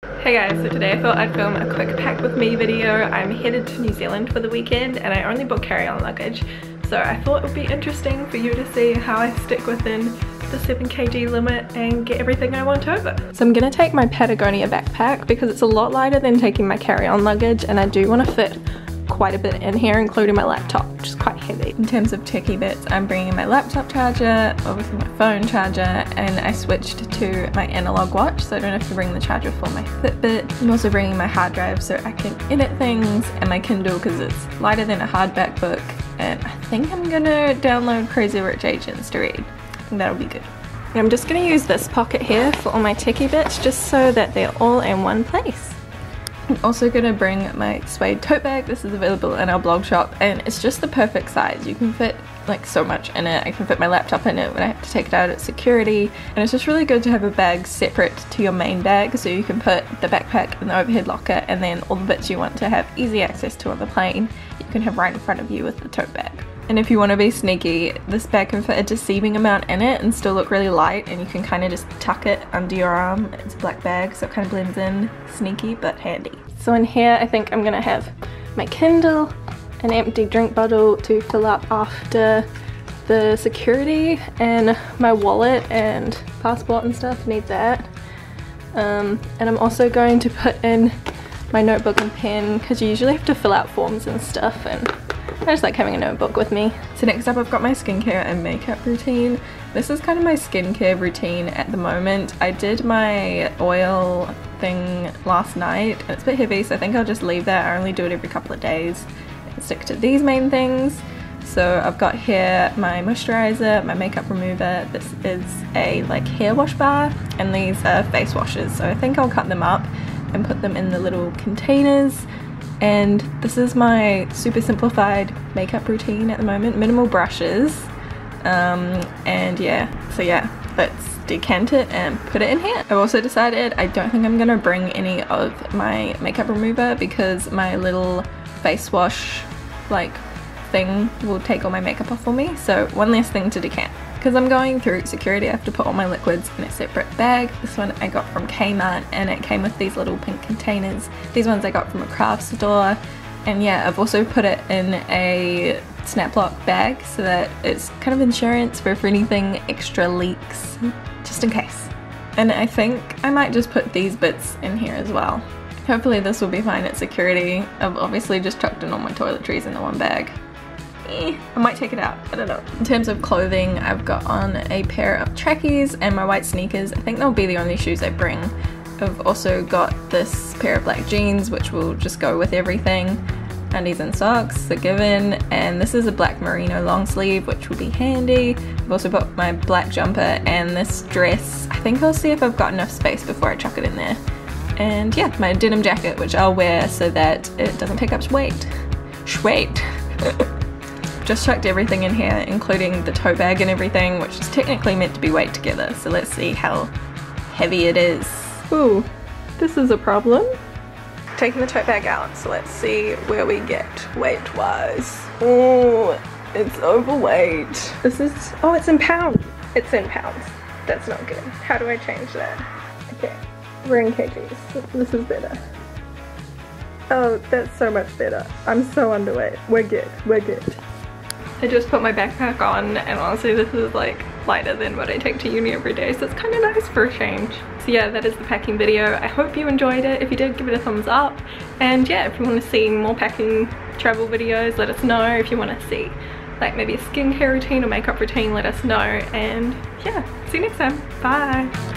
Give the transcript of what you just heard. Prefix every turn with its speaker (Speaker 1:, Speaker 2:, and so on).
Speaker 1: Hey guys, so today I thought I'd film a quick pack with me video. I'm headed to New Zealand for the weekend and I only booked carry-on luggage, so I thought it would be interesting for you to see how I stick within the 7 kg limit and get everything I want over. So I'm gonna take my Patagonia backpack because it's a lot lighter than taking my carry-on luggage, and I do want to fit quite a bit in here, including my laptop, which is quite heavy. In terms of techie bits, I'm bringing my laptop charger, obviously my phone charger, and I switched to my analog watch so I don't have to bring the charger for my Fitbit. I'm also bringing my hard drive so I can edit things, and my Kindle because it's lighter than a hardback book, and I think I'm gonna download Crazy Rich Asians to read. I think that'll be good. And I'm just gonna use this pocket here for all my techie bits just so that they're all in one place. I'm also going to bring my suede tote bag. This is available in our blog shop and it's just the perfect size. You can fit like so much in it. I can fit my laptop in it when I have to take it out at security, and it's just really good to have a bag separate to your main bag so you can put the backpack in the overhead locker, and then all the bits you want to have easy access to on the plane you can have right in front of you with the tote bag. And if you want to be sneaky, this bag can fit a deceiving amount in it and still look really light, and you can kind of just tuck it under your arm. It's a black bag so it kind of blends in, sneaky but handy. So in here I think I'm gonna have my Kindle, an empty drink bottle to fill up after the security, and my wallet and passport and stuff, need that. And I'm also going to put in my notebook and pen because you usually have to fill out forms and stuff, and I just like having a notebook with me. So next up I've got my skincare and makeup routine. This is kind of my skincare routine at the moment. I did my oil thing last night and it's a bit heavy, so I think I'll just leave that. I only do it every couple of days and stick to these main things. So I've got here my moisturizer, my makeup remover. This is a like hair wash bar, and these are face washes. So I think I'll cut them up and put them in the little containers. And this is my super simplified makeup routine at the moment. Minimal brushes, and yeah, so yeah, let's decant it and put it in here. I've also decided I don't think I'm gonna bring any of my makeup remover because my little face wash like thing will take all my makeup off for me, so one less thing to decant. Because I'm going through security, I have to put all my liquids in a separate bag. This one I got from Kmart and it came with these little pink containers. These ones I got from a craft store. And yeah, I've also put it in a snap lock bag so that it's kind of insurance for if anything extra leaks, just in case. And I think I might just put these bits in here as well. Hopefully this will be fine at security. I've obviously just chucked in all my toiletries in the one bag. I might take it out, I don't know. In terms of clothing, I've got on a pair of trackies and my white sneakers. I think they'll be the only shoes I bring. I've also got this pair of black jeans which will just go with everything. Undies and socks, a given, and this is a black merino long sleeve which will be handy. I've also got my black jumper and this dress. I think I'll see if I've got enough space before I chuck it in there. And yeah, my denim jacket which I'll wear so that it doesn't pick up weight. Just chucked everything in here, including the tote bag and everything, which is technically meant to be weighed together, so let's see how heavy it is. Ooh, this is a problem. Taking the tote bag out, so let's see where we get weight-wise. Oh, it's overweight. This is, oh, it's in pounds. It's in pounds. That's not good. How do I change that? Okay, we're in kgs. This is better. Oh, that's so much better. I'm so underweight. We're good, we're good. I just put my backpack on and honestly this is like lighter than what I take to uni every day, so it's kind of nice for a change. So yeah, that is the packing video. I hope you enjoyed it. If you did, give it a thumbs up, and yeah, if you want to see more packing travel videos, let us know. If you want to see like maybe a skincare routine or makeup routine, let us know, and yeah, see you next time. Bye.